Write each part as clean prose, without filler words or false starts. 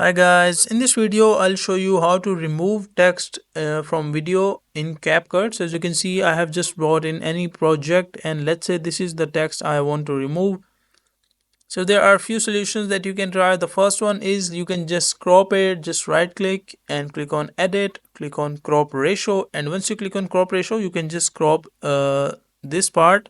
Hi guys, in this video I'll show you how to remove text from video in Capcut. So as you can see, I have just brought in any project and let's say this is the text I want to remove. So there are a few solutions that you can try. The first one is you can just crop it, just right click and click on edit, click on crop ratio, and once you click on crop ratio you can just crop this part,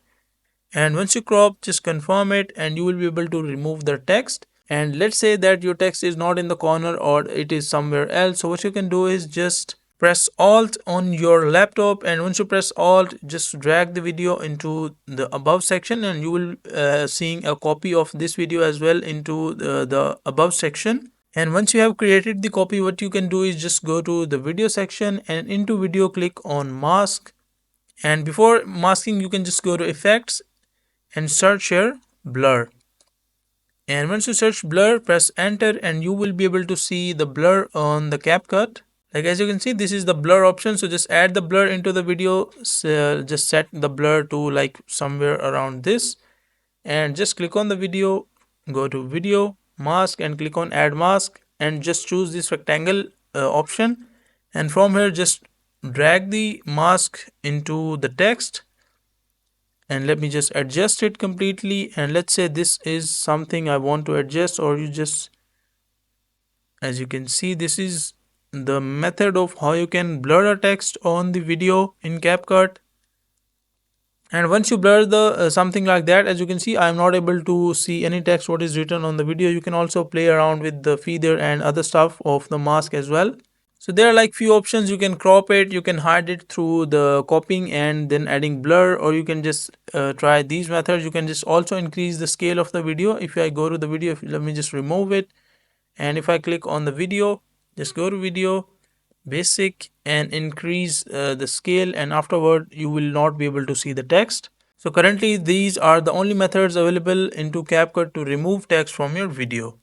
and once you crop just confirm it and you will be able to remove the text. And let's say that your text is not in the corner or it is somewhere else, so what you can do is just press alt on your laptop, and once you press alt just drag the video into the above section and you will seeing a copy of this video as well into the above section. And once you have created the copy, what you can do is just go to the video section and into video click on mask, and before masking you can just go to effects and search here blur. And once you search blur, press enter and you will be able to see the blur on the Capcut. Like as you can see, this is the blur option. So just add the blur into the video. So just set the blur to like somewhere around this and just click on the video, go to video, mask and click on add mask and just choose this rectangle option. And from here just drag the mask into the text. And let me just adjust it completely, and let's say this is something I want to adjust, or you just, as you can see, this is the method of how you can blur a text on the video in Capcut. And once you blur the something like that, as you can see, I am not able to see any text what is written on the video. You can also play around with the feather and other stuff of the mask as well. So there are like few options. You can crop it, you can hide it through the copying and then adding blur, or you can just try these methods. You can just also increase the scale of the video. If I go to the video, let me just remove it, and if I click on the video, just go to video, basic, and increase the scale, and afterward you will not be able to see the text. So currently these are the only methods available into Capcut to remove text from your video.